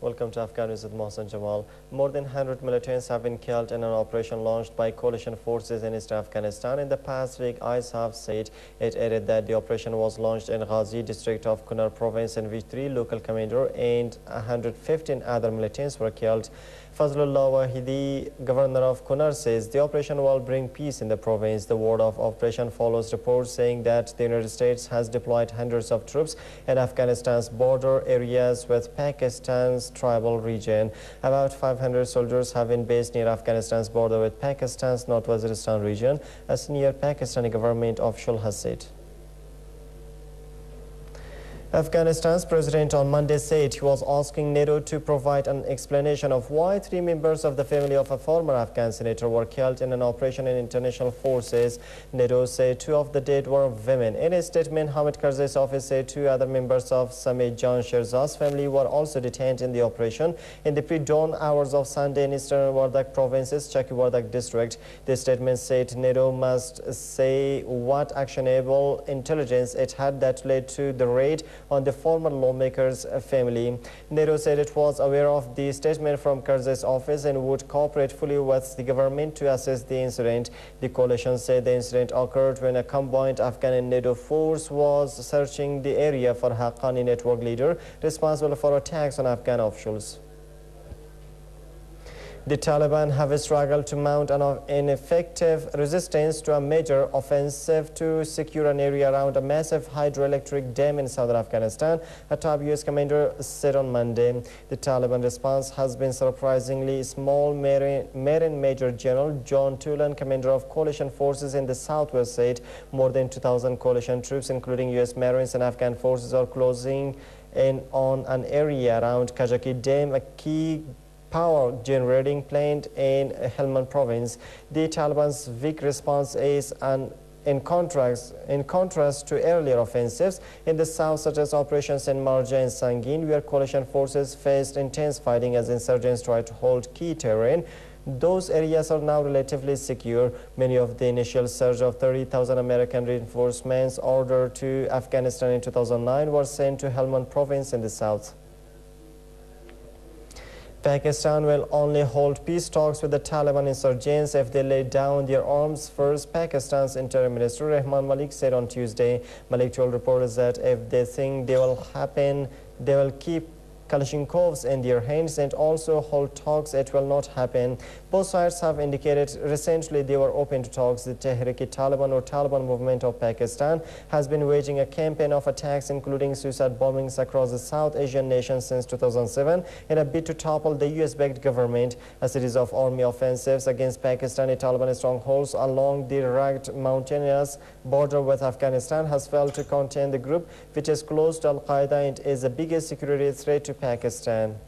Welcome to Afghannews with Mohsen Jamal. More than 100 militants have been killed in an operation launched by coalition forces in East Afghanistan. In the past week, ISAF said it added that the operation was launched in Ghazi district of Kunar province, in which 3 local commanders and 115 other militants were killed. Fazlullah Wahidi, governor of Kunar, says the operation will bring peace in the province. The word of operation follows reports saying that the United States has deployed hundreds of troops in Afghanistan's border areas with Pakistan's tribal region. About 500 soldiers have been based near Afghanistan's border with Pakistan's North Waziristan region, a senior Pakistani government official has said. Afghanistan's president on Monday said he was asking NATO to provide an explanation of why 3 members of the family of a former Afghan senator were killed in an operation in international forces. NATO said 2 of the dead were women. In a statement, Hamid Karzai's office said 2 other members of Sameh Jan Sherzad's family were also detained in the operation in the pre-dawn hours of Sunday in eastern Wardak province's Chaki Wardak district. The statement said NATO must say what actionable intelligence it had that led to the raid on the former lawmaker's family. NATO said it was aware of the statement from Karzai's office and would cooperate fully with the government to assess the incident. The coalition said the incident occurred when a combined Afghan and NATO force was searching the area for Haqqani network leader responsible for attacks on Afghan officials. The Taliban have struggled to mount an ineffective resistance to a major offensive to secure an area around a massive hydroelectric dam in southern Afghanistan, a top U.S. commander said on Monday. The Taliban response has been surprisingly small. Marine Major General John Tulin, commander of coalition forces in the southwest, said more than 2,000 coalition troops, including U.S. Marines and Afghan forces, are closing in on an area around Kajaki Dam, a key power generating plant in Helmand province. The Taliban's weak response is in contrast to earlier offensives in the south, such as operations in Marja and Sangin, where coalition forces faced intense fighting as insurgents tried to hold key terrain. Those areas are now relatively secure. Many of the initial surge of 30,000 American reinforcements ordered to Afghanistan in 2009 were sent to Helmand province in the south. Pakistan will only hold peace talks with the Taliban insurgents if they lay down their arms first, Pakistan's Interior Minister Rahman Malik said on Tuesday. Malik told reporters that if they think they will happen, they will keep Kalashnikovs in their hands and also hold talks. It will not happen. Both sides have indicated recently they were open to talks. The Tehrik-e-Taliban or Taliban movement of Pakistan has been waging a campaign of attacks, including suicide bombings across the South Asian nations since 2007 in a bid to topple the US-backed government. A series of army offensives against Pakistani Taliban strongholds along the rugged mountainous border with Afghanistan has failed to contain the group, which is close to Al-Qaeda and is the biggest security threat to Pakistan.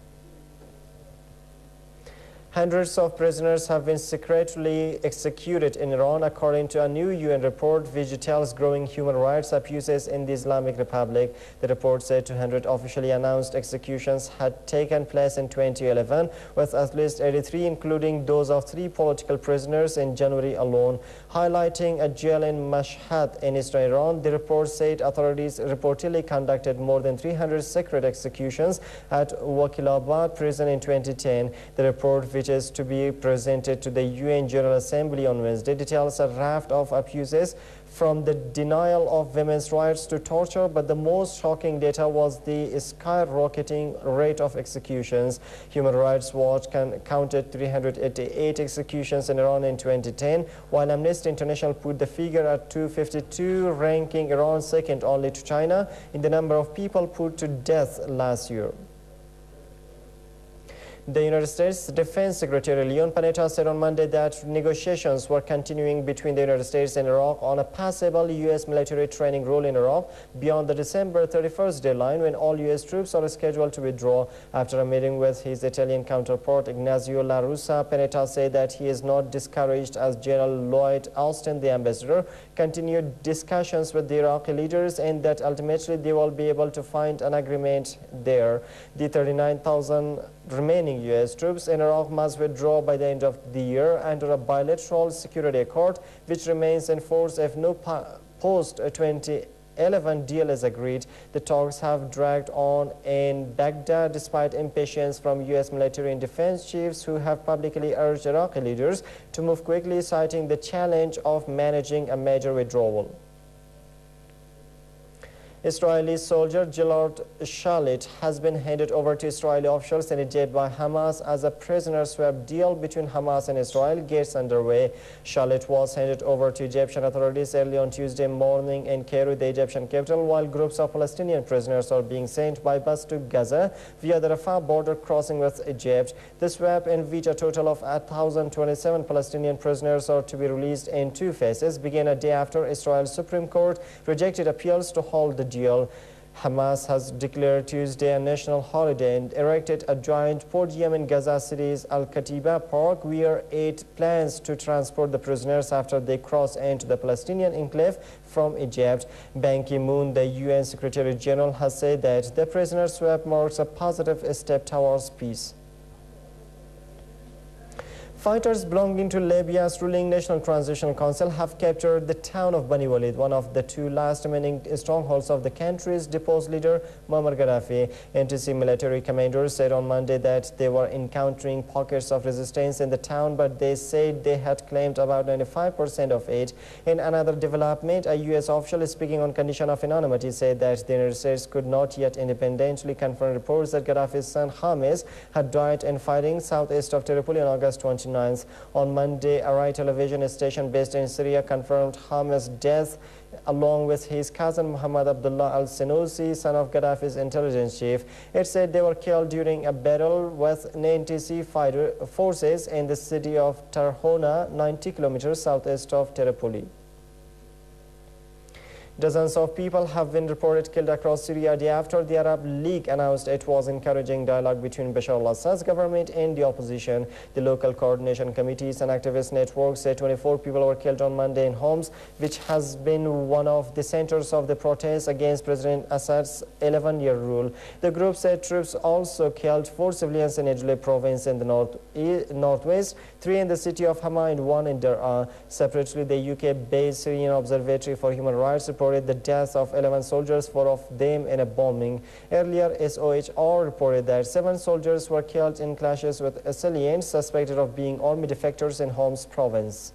Hundreds of prisoners have been secretly executed in Iran, according to a new UN report which details growing human rights abuses in the Islamic Republic. The report said 200 officially announced executions had taken place in 2011, with at least 83, including those of 3 political prisoners in January alone. Highlighting a jail in Mashhad in eastern Iran, the report said authorities reportedly conducted more than 300 secret executions at Wakilabad prison in 2010. The report, which is to be presented to the UN General Assembly on Wednesday, details a raft of abuses from the denial of women's rights to torture, but the most shocking data was the skyrocketing rate of executions. Human Rights Watch counted 388 executions in Iran in 2010, while Amnesty International put the figure at 252, ranking Iran second only to China in the number of people put to death last year. The United States Defense Secretary Leon Panetta said on Monday that negotiations were continuing between the United States and Iraq on a possible U.S. military training role in Iraq beyond the December 31st deadline, when all U.S. troops are scheduled to withdraw. After a meeting with his Italian counterpart Ignazio La Russa, Panetta said that he is not discouraged as General Lloyd Austin, the ambassador, continued discussions with the Iraqi leaders and that ultimately they will be able to find an agreement there. The 39,000 remaining U.S. troops in Iraq must withdraw by the end of the year under a bilateral security accord which remains in force if no post-20 11 deal is agreed. The talks have dragged on in Baghdad despite impatience from U.S. military and defense chiefs who have publicly urged Iraqi leaders to move quickly, citing the challenge of managing a major withdrawal. Israeli soldier Gilad Shalit has been handed over to Israeli officials in Egypt by Hamas as a prisoner swap deal between Hamas and Israel gets underway. Shalit was handed over to Egyptian authorities early on Tuesday morning in Cairo, the Egyptian capital, while groups of Palestinian prisoners are being sent by bus to Gaza via the Rafah border crossing with Egypt. The swap, in which a total of 1,027 Palestinian prisoners are to be released in two phases, began a day after Israel's Supreme Court rejected appeals to halt the deal. Hamas has declared Tuesday a national holiday and erected a giant podium in Gaza City's Al-Katiba Park, where it plans to transport the prisoners after they cross into the Palestinian enclave from Egypt. Ban Ki-moon, the UN Secretary General, has said that the prisoner swap marks a positive step towards peace. Fighters belonging to Libya's ruling National Transitional Council have captured the town of Bani Walid, one of the two last remaining strongholds of the country's deposed leader Muammar Gaddafi. NTC military commanders said on Monday that they were encountering pockets of resistance in the town, but they said they had claimed about 95% of it. In another development, a U.S. official speaking on condition of anonymity said that the United States could not yet independently confirm reports that Gaddafi's son James had died in fighting southeast of Tripoli on August 29. On Monday, a Rai television station based in Syria confirmed James' death along with his cousin Muhammad Abdullah al-Senussi, son of Gaddafi's intelligence chief. It said they were killed during a battle with NTC fighter forces in the city of Tarhona, 90 kilometers southeast of Tripoli. Dozens of people have been reported killed across Syria a day after the Arab League announced it was encouraging dialogue between Bashar al-Assad's government and the opposition. The local coordination committees and activist networks say 24 people were killed on Monday in Homs, which has been one of the centers of the protests against President Assad's 11-year rule. The group said troops also killed 4 civilians in Idlib province in the northwest, 3 in the city of Hama and 1 in Daraa. Separately, the UK-based Syrian Observatory for Human Rights reported the deaths of 11 soldiers, 4 of them in a bombing. Earlier, SOHR reported that 7 soldiers were killed in clashes with assailants suspected of being army defectors in Homs province.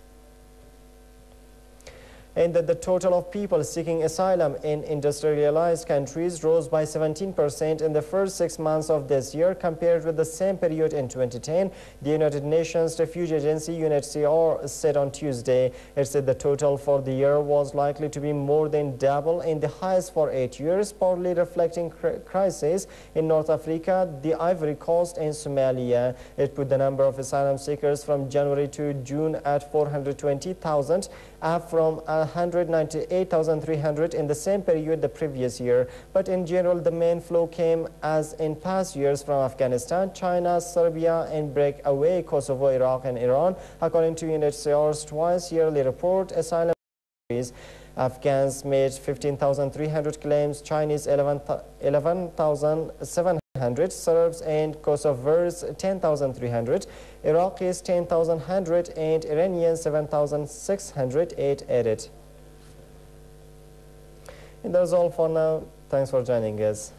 And that the total of people seeking asylum in industrialized countries rose by 17% in the first 6 months of this year compared with the same period in 2010. The United Nations Refugee Agency UNHCR said on Tuesday. It said the total for the year was likely to be more than double in the highest for 8 years, partly reflecting crises in North Africa, the Ivory Coast and Somalia. It put the number of asylum seekers from January to June at 420,000, up from 198,300 in the same period the previous year. But in general, the main flow came, as in past years, from Afghanistan, China, Serbia, and breakaway Kosovo, Iraq, and Iran. According to UNHCR's twice-yearly report, asylum Afghans made 15,300 claims, Chinese 11,700, Serbs and Kosovars 10,300, Iraqis 10,100, and Iranians 7,608 added. And that's all for now. Thanks for joining us.